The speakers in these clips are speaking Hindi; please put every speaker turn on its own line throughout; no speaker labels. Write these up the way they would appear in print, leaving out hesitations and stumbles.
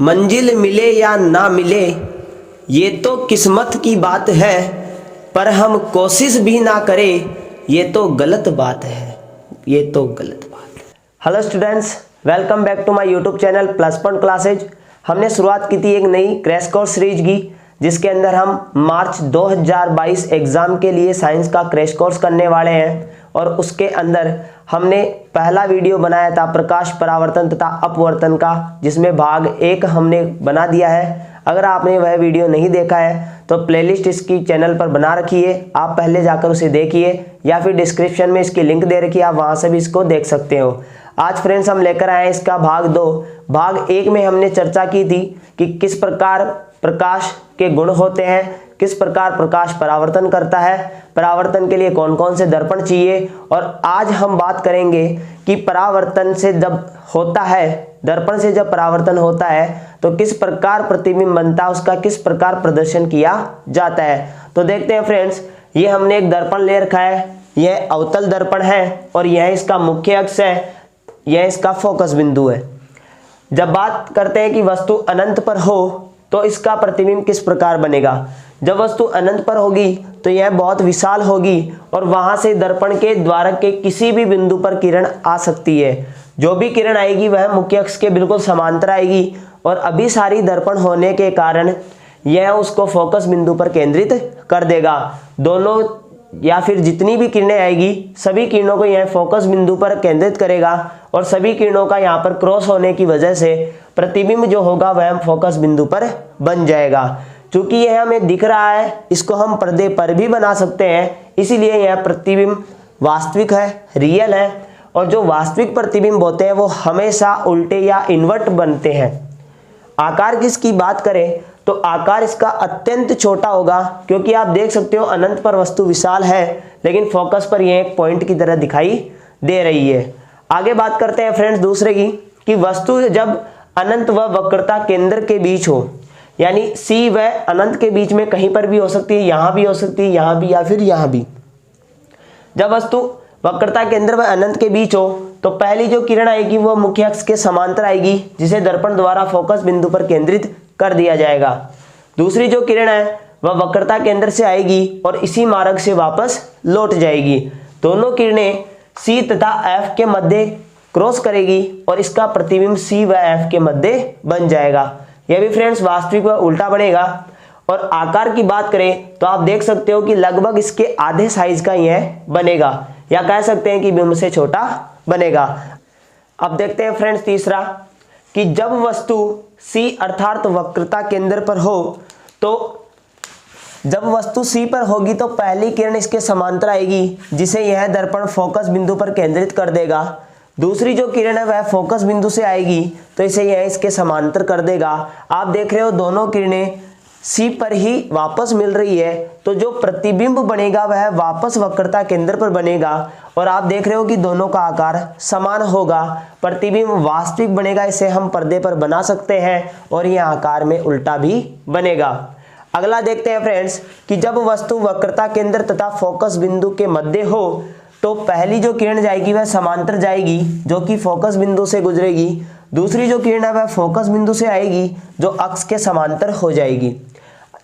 मंजिल मिले या ना मिले ये तो किस्मत की बात है, पर हम कोशिश भी ना करें ये तो गलत बात है, ये तो गलत बात है। Hello students, welcome back to my YouTube channel plus point classes. हमने शुरुआत की थी एक नई क्रैश कोर्स सीरीज की, जिसके अंदर हम मार्च 2022 एग्जाम के लिए साइंस का क्रैश कोर्स करने वाले हैं। और उसके अंदर हमने पहला वीडियो बनाया था प्रकाश परावर्तन तथा अपवर्तन का, जिसमें भाग 1 हमने बना दिया है। अगर आपने वह वीडियो नहीं देखा है तो प्लेलिस्ट इसकी चैनल पर बना रखी है, आप पहले जाकर उसे देखिए, या फिर डिस्क्रिप्शन में इसकी लिंक दे रखी है, आप वहां से भी इसको देख सकते हो। आज फ्रेंड्स हम लेकर आए इसका भाग 2। भाग 1 में हमने चर्चा की थी कि किस प्रकार प्रकाश के गुण होते हैं, किस प्रकार प्रकाश परावर्तन करता है, परावर्तन के लिए कौन कौन से दर्पण चाहिए। और आज हम बात करेंगे कि परावर्तन से जब होता है, दर्पण से जब परावर्तन होता है तो किस प्रकार प्रतिबिंब बनता है, उसका किस प्रकार प्रदर्शन किया जाता है। तो देखते हैं फ्रेंड्स, ये हमने एक दर्पण ले रखा है, यह अवतल दर्पण है और यह इसका मुख्य अक्ष है, यह इसका फोकस बिंदु है। जब बात करते हैं कि वस्तु अनंत पर हो तो इसका प्रतिबिंब किस प्रकार बनेगा। जब वस्तु अनंत पर होगी तो यह बहुत विशाल होगी और वहां से दर्पण के द्वारक के किसी भी बिंदु पर किरण आ सकती है। जो भी किरण आएगी वह मुख्य अक्ष के बिल्कुल समांतर आएगी और अभिसारी दर्पण होने के कारण यह उसको फोकस बिंदु पर केंद्रित कर देगा। दोनों या फिर जितनी भी किरणें आएगी सभी किरणों को यह फोकस बिंदु पर केंद्रित करेगा और सभी किरणों का यहाँ पर क्रॉस होने की वजह से प्रतिबिंब जो होगा वह फोकस बिंदु पर बन जाएगा। चूंकि यह हमें दिख रहा है, इसको हम पर्दे पर भी बना सकते हैं, इसीलिए यह प्रतिबिंब वास्तविक है, रियल है। और जो वास्तविक प्रतिबिंब होते हैं वो हमेशा उल्टे या इन्वर्ट बनते हैं। आकार की इसकी बात करें तो आकार इसका अत्यंत छोटा होगा, क्योंकि आप देख सकते हो अनंत पर वस्तु विशाल है लेकिन फोकस पर यह एक पॉइंट की तरह दिखाई दे रही है। आगे बात करते हैं फ्रेंड्स दूसरे की, कि वस्तु जब अनंत व वक्रता केंद्र के बीच हो, यानी सी व अनंत के बीच में कहीं पर भी हो सकती है, यहां भी हो सकती है, यहां भी या फिर यहां भी। जब वस्तु वक्रता केंद्र व अनंत के बीच हो तो पहली जो किरण आएगी वो मुख्य अक्ष के समांतर आएगी, जिसे दर्पण द्वारा फोकस बिंदु पर केंद्रित कर दिया जाएगा। दूसरी जो किरण है वह वक्रता केंद्र से आएगी और इसी मार्ग से वापस लौट जाएगी। दोनों किरणें सी तथा एफ के मध्य क्रॉस करेगी और इसका प्रतिबिंब सी व एफ के मध्य बन जाएगा। यह भी फ्रेंड्स वास्तविक व उल्टा बनेगा। और आकार की बात करें तो आप देख सकते हो कि लगभग इसके आधे साइज का यह बनेगा, या कह सकते हैं कि बिंब से छोटा बनेगा। अब देखते हैं फ्रेंड्स तीसरा, कि जब वस्तु सी अर्थात वक्रता केंद्र पर हो तो जब वस्तु सी पर होगी तो पहली किरण इसके समांतर आएगी, जिसे यह दर्पण फोकस बिंदु पर केंद्रित कर देगा। दूसरी जो किरण है वह फोकस बिंदु से आएगी तो इसे यह इसके समांतर कर देगा। आप देख रहे हो दोनों किरणें सी पर ही वापस मिल रही है, तो जो प्रतिबिंब बनेगा वह वापस वक्रता केंद्र पर बनेगा। और आप देख रहे हो कि दोनों का आकार समान होगा, प्रतिबिंब वास्तविक बनेगा, इसे हम पर्दे पर बना सकते हैं और यह आकार में उल्टा भी बनेगा। अगला देखते हैं फ्रेंड्स, कि जब वस्तु वक्रता केंद्र तथा फोकस बिंदु के मध्य हो तो पहली जो किरण जाएगी वह समांतर जाएगी, जो कि फोकस बिंदु से गुजरेगी। दूसरी जो किरण है वह फोकस बिंदु से आएगी, जो अक्ष के समांतर हो जाएगी।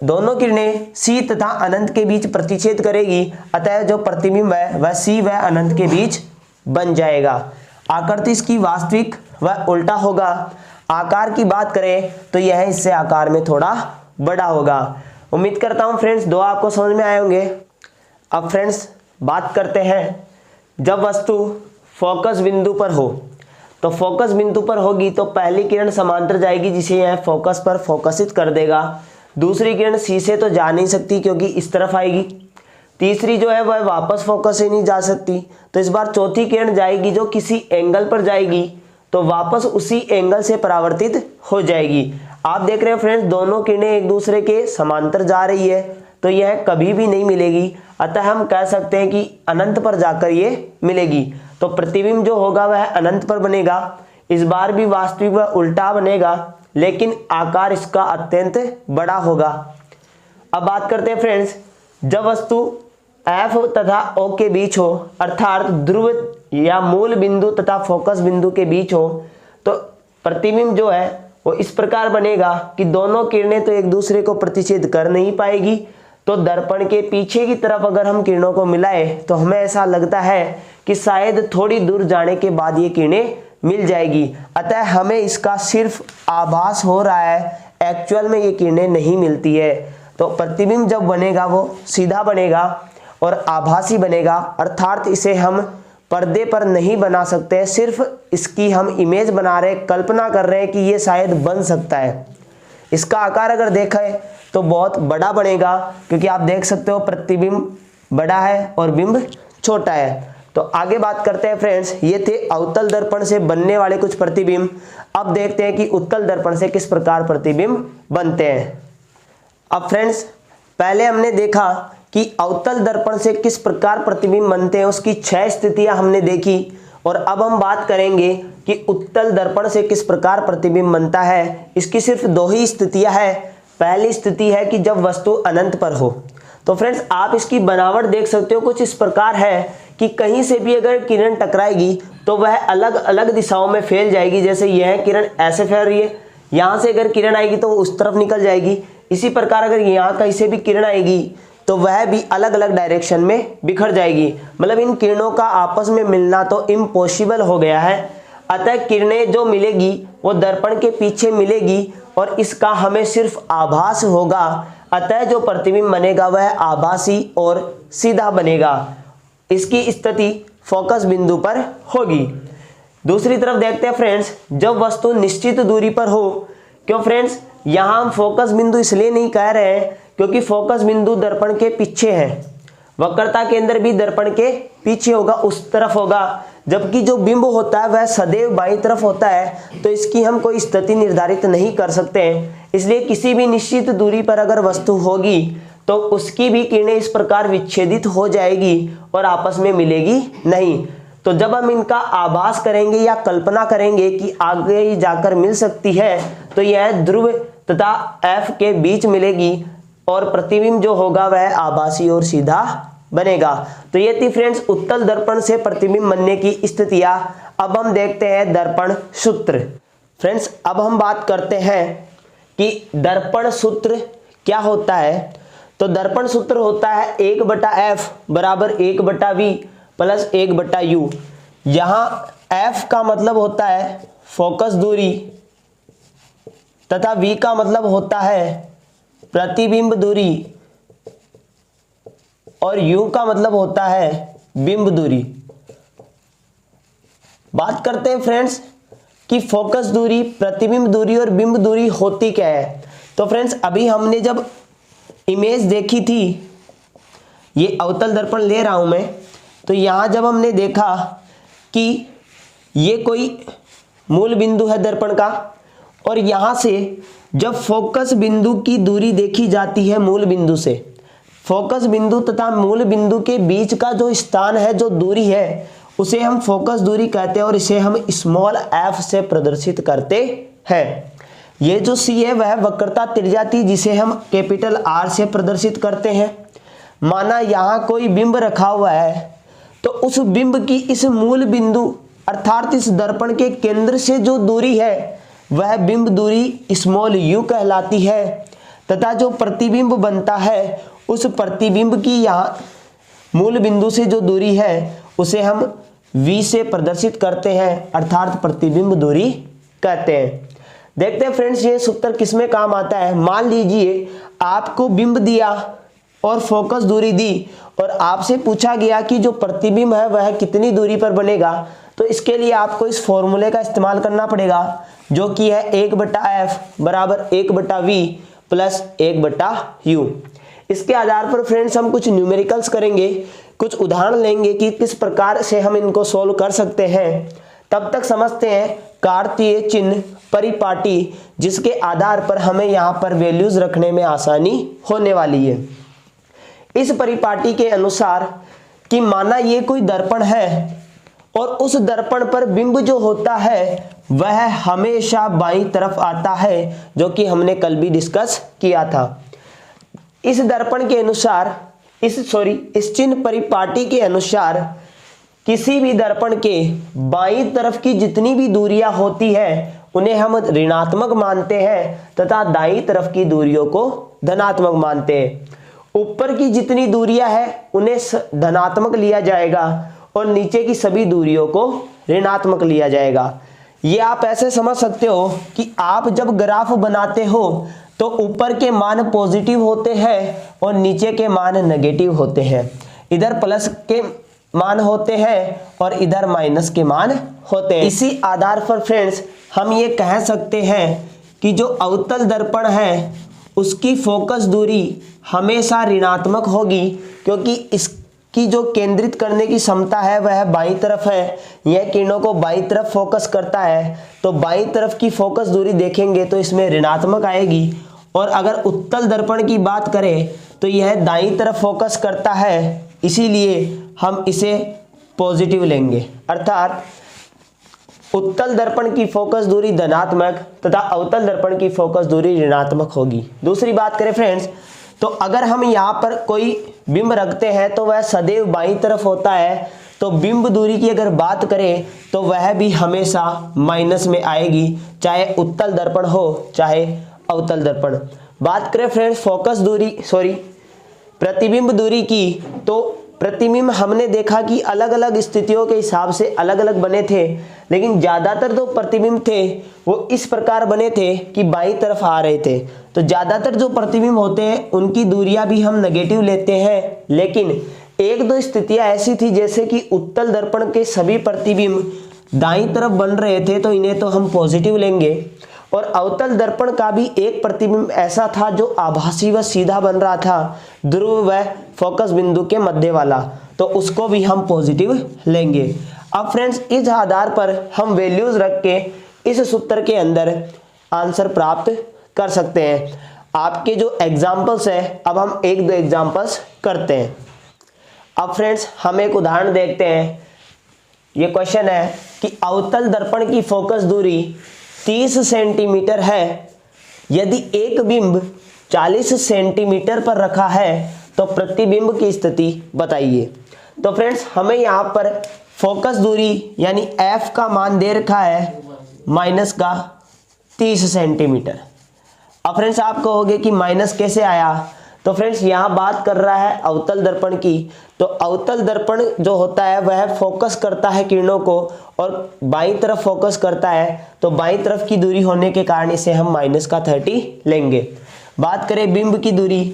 दोनों किरणें सी तथा अनंत के बीच प्रतिच्छेद करेगी, अतः जो प्रतिबिंब है वह सी व अनंत के बीच बन जाएगा। आकृति इसकी वास्तविक व उल्टा होगा। आकार की बात करें तो यह इससे आकार में थोड़ा बड़ा होगा। उम्मीद करता हूं फ्रेंड्स दो आपको समझ में आए होंगे। अब फ्रेंड्स बात करते हैं, जब वस्तु फोकस बिंदु पर हो तो फोकस बिंदु पर होगी तो पहली किरण समांतर जाएगी, जिसे यह फोकस पर फोकसित कर देगा। दूसरी किरण सी से तो जा नहीं सकती क्योंकि इस तरफ आएगी। तीसरी जो है वह वापस फोकस से नहीं जा सकती, तो इस बार चौथी किरण जाएगी जो किसी एंगल पर जाएगी तो वापस उसी एंगल से परावर्तित हो जाएगी। आप देख रहे हैं फ्रेंड्स दोनों किरणें एक दूसरे के समांतर जा रही है, तो यह कभी भी नहीं मिलेगी, अतः हम कह सकते हैं कि अनंत पर जाकर ये मिलेगी। तो प्रतिबिंब जो होगा वह अनंत पर बनेगा। इस बार भी वास्तविक व उल्टा बनेगा, लेकिन आकार इसका अत्यंत बड़ा होगा। अब बात करते हैं फ्रेंड्स, जब वस्तु एफ तथा ओ के बीच हो, अर्थात ध्रुव या मूल बिंदु तथा फोकस बिंदु के बीच हो, तो प्रतिबिंब जो है वो इस प्रकार बनेगा कि दोनों किरणें तो एक दूसरे को प्रतिच्छेद कर नहीं पाएगी, तो दर्पण के पीछे की तरफ अगर हम किरणों को मिलाए तो हमें ऐसा लगता है कि शायद थोड़ी दूर जाने के बाद ये किरणें मिल जाएगी। अतः हमें इसका सिर्फ आभास हो रहा है, एक्चुअल में ये किरणें नहीं मिलती है। तो प्रतिबिंब जब बनेगा वो सीधा बनेगा और आभासी बनेगा, अर्थात इसे हम पर्दे पर नहीं बना सकते, सिर्फ इसकी हम इमेज बना रहे, कल्पना कर रहे हैं कि ये शायद बन सकता है। इसका आकार अगर देखें तो बहुत बड़ा बनेगा, क्योंकि आप देख सकते हो प्रतिबिंब बड़ा है और बिंब छोटा है। तो आगे बात करते हैं फ्रेंड्स, ये थे अवतल दर्पण से बनने वाले कुछ प्रतिबिंब। अब देखते हैं कि उत्तल दर्पण से किस प्रकार प्रतिबिंब बनते हैं। अब फ्रेंड्स पहले हमने देखा कि अवतल दर्पण से किस प्रकार प्रतिबिंब बनते हैं, उसकी 6 स्थितियां हमने देखी। और अब हम बात करेंगे कि उत्तल दर्पण से किस प्रकार प्रतिबिंब बनता है। इसकी सिर्फ 2 ही स्थितियां हैं। पहली स्थिति है कि जब वस्तु अनंत पर हो। तो फ्रेंड्स आप इसकी बनावट देख सकते हो, कुछ इस प्रकार है कि कहीं से भी अगर किरण टकराएगी तो वह अलग अलग दिशाओं में फैल जाएगी। जैसे यह किरण ऐसे फैल रही है, यहाँ से अगर किरण आएगी तो उस तरफ निकल जाएगी। इसी प्रकार अगर यहाँ कहीं से भी किरण आएगी तो वह भी अलग अलग डायरेक्शन में बिखर जाएगी। मतलब इन किरणों का आपस में मिलना तो इम्पॉसिबल हो गया है। अतः किरणें जो मिलेगी वो दर्पण के पीछे मिलेगी और इसका हमें सिर्फ आभास होगा। अतः जो प्रतिबिंब बनेगा वह आभासी और सीधा बनेगा। इसकी स्थिति फोकस बिंदु पर होगी। दूसरी तरफ देखते हैं फ्रेंड्स, जब वस्तु निश्चित दूरी पर हो। क्यों फ्रेंड्स, यहाँ हम फोकस बिंदु इसलिए नहीं कह रहे हैं क्योंकि फोकस बिंदु दर्पण के पीछे है। वक्रता के अंदर भी दर्पण के पीछे होगा, उस तरफ होगा, जबकि जो बिंब होता है वह सदैव बाईं तरफ होता है। तो इसकी हम कोई स्थिति निर्धारित नहीं कर सकते हैं। इसलिए किसी भी निश्चित दूरी पर अगर वस्तु होगी तो उसकी भी किरणें इस प्रकार विच्छेदित हो जाएगी और आपस में मिलेगी नहीं। तो जब हम इनका आभास करेंगे या कल्पना करेंगे कि आगे जाकर मिल सकती है, तो यह ध्रुव तथा F के बीच मिलेगी और प्रतिबिंब जो होगा वह आभासी और सीधा बनेगा। तो ये थी फ्रेंड्स उत्तल दर्पण से प्रतिबिंब बनने की स्थितियां। अब हम देखते हैं दर्पण सूत्र। फ्रेंड्स अब हम बात करते हैं कि दर्पण सूत्र क्या होता है। तो दर्पण सूत्र होता है 1/F बराबर 1/V प्लस 1/U। यहाँ F का मतलब होता है फोकस दूरी तथा V का मतलब होता है प्रतिबिंब दूरी और U का मतलब होता है बिंब दूरी। बात करते हैं फ्रेंड्स कि फोकस दूरी, प्रतिबिंब दूरी और बिंब दूरी होती क्या है। तो फ्रेंड्स अभी हमने जब इमेज देखी थी, ये अवतल दर्पण ले रहा हूं मैं, तो यहां जब हमने देखा कि ये कोई मूल बिंदु है दर्पण का और यहां से जब फोकस बिंदु की दूरी देखी जाती है मूल बिंदु से, फोकस बिंदु तथा मूल बिंदु के बीच का जो स्थान है, जो दूरी है, उसे हम फोकस दूरी कहते हैं और इसे हम स्मॉल f से प्रदर्शित करते हैं। ये जो c है वह वक्रता त्रिज्या थी जिसे हम कैपिटल R से प्रदर्शित करते हैं। माना यहाँ कोई बिंब रखा हुआ है तो उस बिंब की इस मूल बिंदु अर्थात इस दर्पण के केंद्र से जो दूरी है वह बिंब दूरी स्मॉल u कहलाती है तथा जो प्रतिबिंब बनता है उस प्रतिबिंब की यहाँ मूल बिंदु से जो दूरी है उसे हम v से प्रदर्शित करते हैं अर्थात प्रतिबिंब दूरी कहते हैं। देखते हैं फ्रेंड्स ये सूत्र किसमें काम आता है। मान लीजिए आपको बिंब दिया और फोकस दूरी दी और आपसे पूछा गया कि जो प्रतिबिंब है वह कितनी दूरी पर बनेगा, तो इसके लिए आपको इस फॉर्मूले का इस्तेमाल करना पड़ेगा जो कि है 1/F बराबर 1/V प्लस 1/U। इसके आधार पर फ्रेंड्स हम कुछ न्यूमेरिकल्स करेंगे, कुछ उदाहरण लेंगे कि किस प्रकार से हम इनको सोल्व कर सकते हैं। तब तक समझते हैं कार्तीय चिन्ह परिपाटी, जिसके आधार पर हमें यहाँ पर वैल्यूज रखने में आसानी होने वाली है। इस परिपाटी के अनुसार कि माना ये कोई दर्पण है और उस दर्पण पर बिंब जो होता है वह हमेशा बाईं तरफ आता है, जो कि हमने कल भी डिस्कस किया था। इस दर्पण के अनुसार इस चिन्ह परिपाटी के अनुसार किसी भी दर्पण के बाईं तरफ की जितनी भी दूरियां होती है उन्हें हम ऋणात्मक मानते हैं तथा दाईं तरफ की दूरियों को धनात्मक मानते हैं। ऊपर की जितनी दूरियां हैं उन्हें धनात्मक लिया जाएगा और नीचे की सभी दूरियों को ऋणात्मक लिया जाएगा। ये आप ऐसे समझ सकते हो कि आप जब ग्राफ बनाते हो तो ऊपर के मान पॉजिटिव होते हैं और नीचे के मान नेगेटिव होते हैं। इधर प्लस के मान होते हैं और इधर माइनस के मान होते हैं। इसी आधार पर फ्रेंड्स हम ये कह सकते हैं कि जो अवतल दर्पण है उसकी फोकस दूरी हमेशा ऋणात्मक होगी, क्योंकि इसकी जो केंद्रित करने की क्षमता है वह बाईं तरफ है। यह किरणों को बाईं तरफ फोकस करता है, तो बाईं तरफ की फोकस दूरी देखेंगे तो इसमें ऋणात्मक आएगी। और अगर उत्तल दर्पण की बात करें तो यह दाईं तरफ फोकस करता है, इसीलिए हम इसे पॉजिटिव लेंगे। अर्थात उत्तल दर्पण की फोकस दूरी धनात्मक तथा अवतल दर्पण की फोकस दूरी ऋणात्मक होगी। दूसरी बात करें फ्रेंड्स, तो अगर हम यहाँ पर कोई बिंब रखते हैं तो वह सदैव बाईं तरफ होता है, तो बिंब दूरी की अगर बात करें तो वह भी हमेशा माइनस में आएगी, चाहे उत्तल दर्पण हो चाहे अवतल दर्पण। बात करें फ्रेंड्स प्रतिबिंब दूरी की, तो प्रतिबिंब हमने देखा कि अलग अलग स्थितियों के हिसाब से अलग अलग बने थे, लेकिन ज़्यादातर जो प्रतिबिंब थे वो इस प्रकार बने थे कि बाईं तरफ आ रहे थे। तो ज़्यादातर जो प्रतिबिंब होते हैं उनकी दूरियां भी हम नेगेटिव लेते हैं, लेकिन एक दो स्थितियां ऐसी थी जैसे कि उत्तल दर्पण के सभी प्रतिबिंब दाईं तरफ बन रहे थे तो इन्हें तो हम पॉजिटिव लेंगे। और अवतल दर्पण का भी एक प्रतिबिंब ऐसा था जो आभासी व सीधा बन रहा था, ध्रुव व फोकस बिंदु के मध्य वाला, तो उसको भी हम पॉजिटिव लेंगे। अब फ्रेंड्स इस आधार पर हम वैल्यूज रख के इस सूत्र के अंदर आंसर प्राप्त कर सकते हैं। आपके जो एग्जाम्पल्स है, अब हम एक दो एग्जाम्पल्स करते हैं। अब फ्रेंड्स हम एक उदाहरण देखते हैं। ये क्वेश्चन है कि अवतल दर्पण की फोकस दूरी 30 सेंटीमीटर है, यदि एक बिंब 40 सेंटीमीटर पर रखा है तो प्रतिबिंब की स्थिति बताइए। तो फ्रेंड्स हमें यहाँ पर फोकस दूरी यानी f का मान दे रखा है माइनस का 30 सेंटीमीटर। अब फ्रेंड्स आप कहोगे कि माइनस कैसे आया, तो फ्रेंड्स यहाँ बात कर रहा है अवतल दर्पण की। तो अवतल दर्पण जो होता है वह फोकस करता है किरणों को और बाईं तरफ फोकस करता है, तो बाईं तरफ की दूरी होने के कारण इसे हम माइनस का 30 लेंगे। बात करें बिंब की दूरी,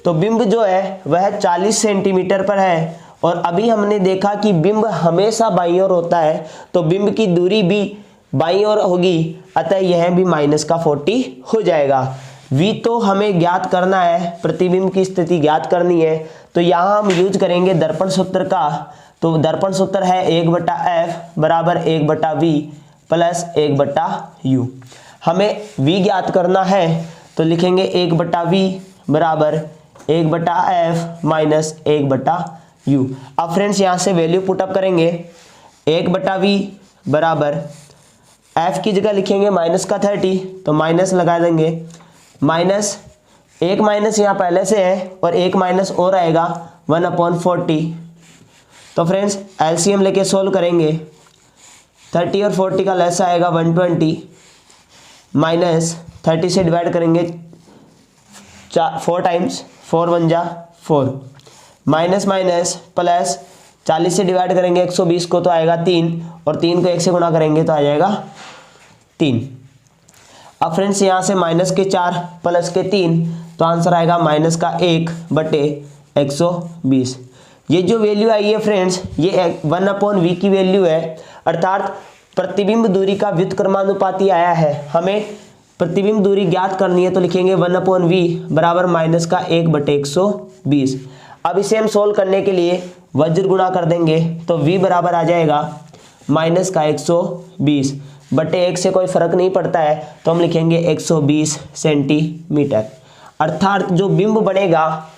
तो बिंब जो है वह 40 सेंटीमीटर पर है और अभी हमने देखा कि बिंब हमेशा बाईं ओर होता है, तो बिंब की दूरी भी बाईं ओर होगी, अतः यह भी माइनस का 40 हो जाएगा। v तो हमें ज्ञात करना है, प्रतिबिंब की स्थिति ज्ञात करनी है, तो यहाँ हम यूज करेंगे दर्पण सूत्र का। तो दर्पण सूत्र है 1/f बराबर 1/v प्लस 1/u। हमें v ज्ञात करना है तो लिखेंगे 1/v बराबर 1/f माइनस 1/u। अब फ्रेंड्स यहाँ से वैल्यू पुटअप करेंगे। 1/v बराबर f की जगह लिखेंगे माइनस का 30, तो माइनस लगा देंगे। माइनस एक माइनस यहाँ पहले से है और एक माइनस और आएगा 1/40। तो फ्रेंड्स एलसीएम लेके सोल्व करेंगे। 30 और 40 का लेस आएगा 120, माइनस 30 से डिवाइड करेंगे 4 टाइम्स, 4 1 जा 4, माइनस माइनस प्लस 40 से डिवाइड करेंगे 120 को तो आएगा 3 और 3 को 1 से गुणा करेंगे तो आ जाएगा 3। अब फ्रेंड्स यहाँ से माइनस के 4 प्लस के 3, तो आंसर आएगा माइनस का 1/120। ये जो वैल्यू आई है फ्रेंड्स ये 1/v की वैल्यू है, अर्थात प्रतिबिंब दूरी का व्युत्क्रमानुपाती आया है। हमें प्रतिबिंब दूरी ज्ञात करनी है तो लिखेंगे 1/v बराबर माइनस का 1/120। अब इसे हम सोल्व करने के लिए वज्र गुणा कर देंगे तो v बराबर आ जाएगा माइनस का 120 बटे 1 से कोई फर्क नहीं पड़ता है, तो हम लिखेंगे 120 सेंटीमीटर। अर्थात जो बिंब बनेगा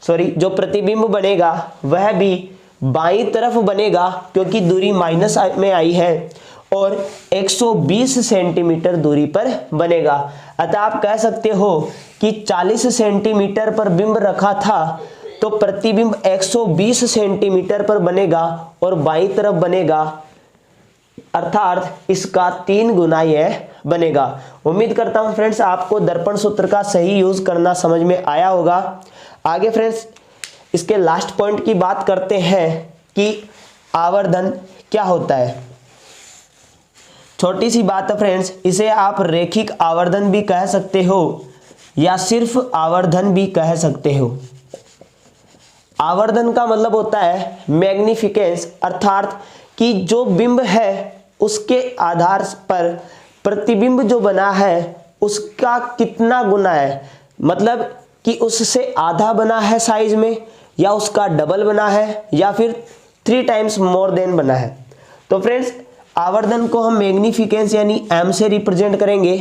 जो प्रतिबिंब बनेगा वह भी बाईं तरफ बनेगा क्योंकि दूरी माइनस में आई है और 120 सेंटीमीटर दूरी पर बनेगा। अतः आप कह सकते हो कि 40 सेंटीमीटर पर बिंब रखा था तो प्रतिबिंब 120 सेंटीमीटर पर बनेगा और बाईं तरफ बनेगा अर्थात इसका 3 गुना यह बनेगा। उम्मीद करता हूं फ्रेंड्स आपको दर्पण सूत्र का सही यूज करना समझ में आया होगा। आगे फ्रेंड्स इसके लास्ट पॉइंट की बात करते हैं कि आवर्धन क्या होता है। छोटी सी बात है फ्रेंड्स, इसे आप रेखिक आवर्धन भी कह सकते हो या सिर्फ आवर्धन भी कह सकते हो। आवर्धन का मतलब होता है मैग्निफिकेंस, अर्थात कि जो बिंब है उसके आधार पर प्रतिबिंब जो बना है उसका कितना गुना है, मतलब कि उससे आधा बना है साइज में, या उसका डबल बना है, या फिर 3 टाइम्स मोर देन बना है। तो फ्रेंड्स आवर्धन को हम मैग्निफिकेंस यानी m से रिप्रेजेंट करेंगे।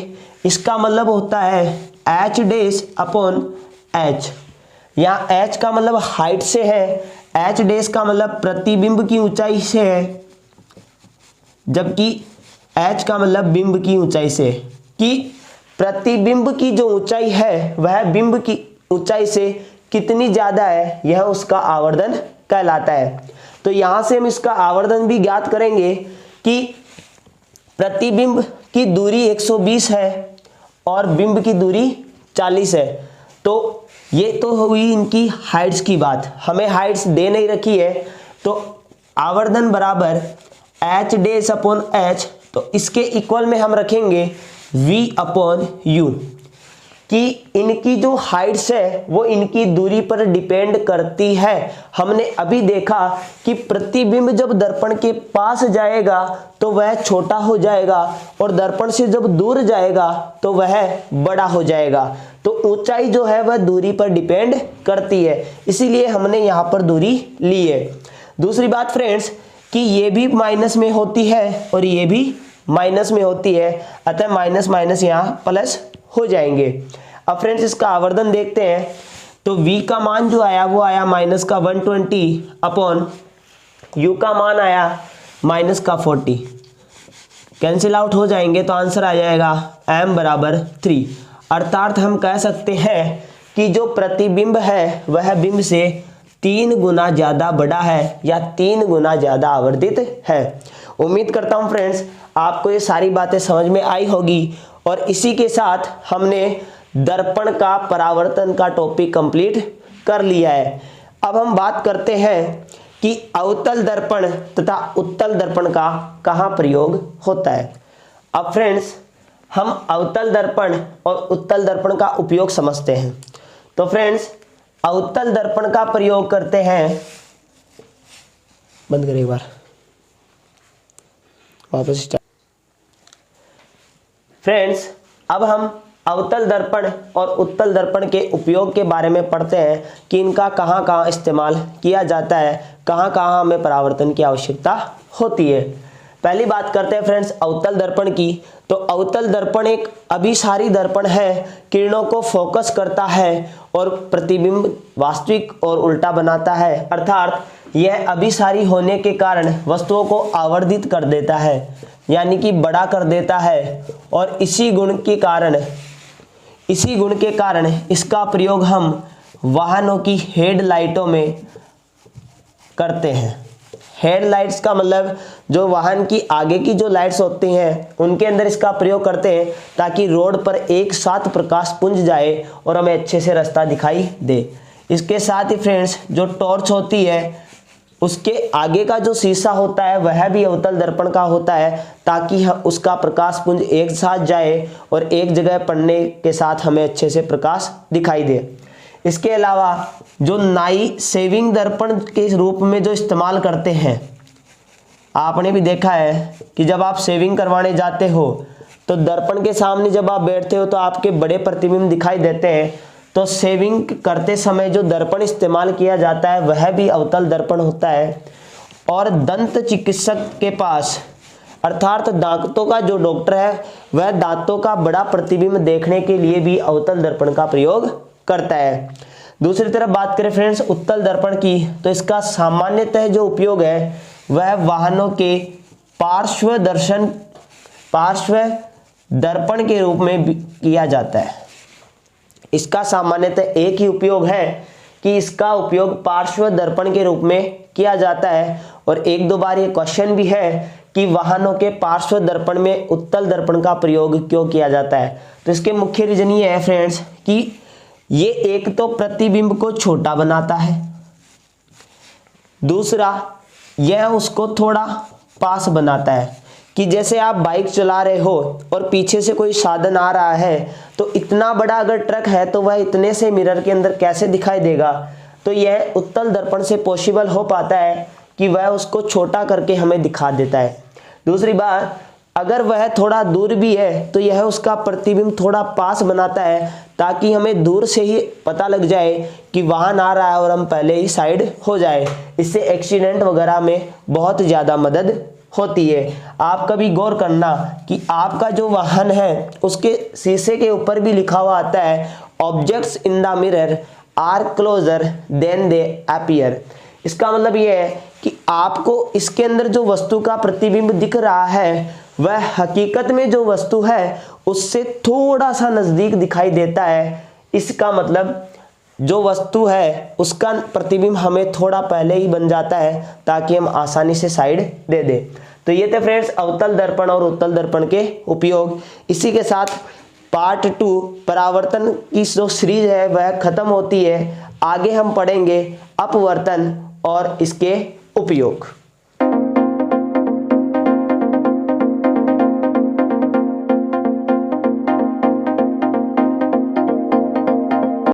इसका मतलब होता है h डैश अपॉन h। यहाँ h का मतलब हाइट से है, h डैश का मतलब प्रतिबिंब की ऊंचाई से है, जबकि h का मतलब बिंब की ऊंचाई से, कि प्रतिबिंब की जो ऊंचाई है वह बिंब की ऊंचाई से कितनी ज्यादा है, यह उसका आवर्धन कहलाता है। तो यहां से हम इसका आवर्धन भी ज्ञात करेंगे कि प्रतिबिंब की दूरी 120 है और बिंब की दूरी 40 है। तो ये तो हुई इनकी हाइट्स की बात, हमें हाइट्स दे नहीं रखी है। तो आवर्धन बराबर h डैश अपॉन h, तो इसके इक्वल में हम रखेंगे v अपॉन u, कि इनकी जो हाइट्स है वो इनकी दूरी पर डिपेंड करती है। हमने अभी देखा कि प्रतिबिंब जब दर्पण के पास जाएगा तो वह छोटा हो जाएगा और दर्पण से जब दूर जाएगा तो वह बड़ा हो जाएगा। तो ऊंचाई जो है वह दूरी पर डिपेंड करती है, इसीलिए हमने यहाँ पर दूरी ली है। दूसरी बात फ्रेंड्स कि ये भी माइनस में होती है और ये भी माइनस में होती है, अतः माइनस माइनस यहाँ प्लस हो जाएंगे। अब फ्रेंड्स इसका आवर्धन देखते हैं। तो v का मान जो आया वो आया माइनस का 120 अपॉन u का मान आया माइनस का 40। कैंसिल आउट हो जाएंगे तो आंसर आ जाएगा m बराबर 3। अर्थात हम कह सकते हैं कि जो प्रतिबिंब है वह बिंब से 3 गुना ज़्यादा बड़ा है या 3 गुना ज़्यादा आवर्धित है। उम्मीद करता हूँ फ्रेंड्स आपको ये सारी बातें समझ में आई होगी, और इसी के साथ हमने दर्पण का परावर्तन का टॉपिक कंप्लीट कर लिया है। अब हम बात करते हैं कि अवतल दर्पण तथा उत्तल दर्पण का कहाँ प्रयोग होता है। अब फ्रेंड्स हम अवतल दर्पण और उत्तल दर्पण का उपयोग समझते हैं। तो फ्रेंड्स अवतल दर्पण का प्रयोग करते हैं, बंद करें एक बार, वापस स्टार्ट। फ्रेंड्स अब हम अवतल दर्पण और उत्तल दर्पण के उपयोग के बारे में पढ़ते हैं कि इनका कहाँ कहाँ इस्तेमाल किया जाता है, कहाँ कहाँ हमें परावर्तन की आवश्यकता होती है। पहली बात करते हैं फ्रेंड्स अवतल दर्पण की। तो अवतल दर्पण एक अभिसारी दर्पण है, किरणों को फोकस करता है और प्रतिबिंब वास्तविक और उल्टा बनाता है। अर्थात यह अभिसारी होने के कारण वस्तुओं को आवर्धित कर देता है, यानी कि बड़ा कर देता है, और इसी गुण के कारण इसका प्रयोग हम वाहनों की हेडलाइटों में करते हैं। हेडलाइट्स का मतलब जो वाहन की आगे की जो लाइट्स होती हैं उनके अंदर इसका प्रयोग करते हैं, ताकि रोड पर एक साथ प्रकाश पुंज जाए और हमें अच्छे से रास्ता दिखाई दे। इसके साथ ही फ्रेंड्स जो टॉर्च होती है उसके आगे का जो शीशा होता है वह भी अवतल दर्पण का होता है, ताकि उसका प्रकाश पुंज एक साथ जाए और एक जगह पड़ने के साथ हमें अच्छे से प्रकाश दिखाई दे। इसके अलावा जो नाई शेविंग दर्पण के रूप में जो इस्तेमाल करते हैं, आपने भी देखा है कि जब आप शेविंग करवाने जाते हो तो दर्पण के सामने जब आप बैठते हो तो आपके बड़े प्रतिबिंब दिखाई देते हैं। तो शेविंग करते समय जो दर्पण इस्तेमाल किया जाता है वह भी अवतल दर्पण होता है। और दंत चिकित्सक के पास, अर्थात दांतों का जो डॉक्टर है वह दांतों का बड़ा प्रतिबिंब देखने के लिए भी अवतल दर्पण का प्रयोग करता है। दूसरी तरफ बात करें फ्रेंड्स उत्तल दर्पण की, तो इसका सामान्यतः जो उपयोग है वह वाहनों के पार्श्व दर्पण के रूप में किया जाता है। इसका सामान्यतः एक ही उपयोग है कि इसका उपयोग पार्श्व दर्पण के रूप में किया जाता है। और एक दो बार ये क्वेश्चन भी है कि वाहनों के पार्श्व दर्पण में उत्तल दर्पण का प्रयोग क्यों किया जाता है। तो इसके मुख्य रीजन ये है फ्रेंड्स कि ये एक तो प्रतिबिंब को छोटा बनाता है, दूसरा यह उसको थोड़ा पास बनाता है कि जैसे आप बाइक चला रहे हो और पीछे से कोई साधन आ रहा है तो इतना बड़ा अगर ट्रक है तो वह इतने से मिरर के अंदर कैसे दिखाई देगा। तो यह उत्तल दर्पण से पॉसिबल हो पाता है कि वह उसको छोटा करके हमें दिखा देता है। दूसरी बात, अगर वह थोड़ा दूर भी है तो यह उसका प्रतिबिंब थोड़ा पास बनाता है ताकि हमें दूर से ही पता लग जाए कि वाहन आ रहा है और हम पहले ही साइड हो जाए। इससे एक्सीडेंट वगैरह में बहुत ज़्यादा मदद होती है। आप कभी गौर करना कि आपका जो वाहन है उसके शीशे के ऊपर भी लिखा हुआ आता है objects in the mirror are closer than they appear. इसका मतलब यह है कि आपको इसके अंदर जो वस्तु का प्रतिबिंब दिख रहा है वह हकीकत में जो वस्तु है उससे थोड़ा सा नजदीक दिखाई देता है। इसका मतलब जो वस्तु है उसका प्रतिबिंब हमें थोड़ा पहले ही बन जाता है ताकि हम आसानी से साइड दे दें। तो ये थे फ्रेंड्स अवतल दर्पण और उत्तल दर्पण के उपयोग। इसी के साथ पार्ट 2 परावर्तन की जो सीरीज है वह खत्म होती है। आगे हम पढ़ेंगे अपवर्तन और इसके उपयोग।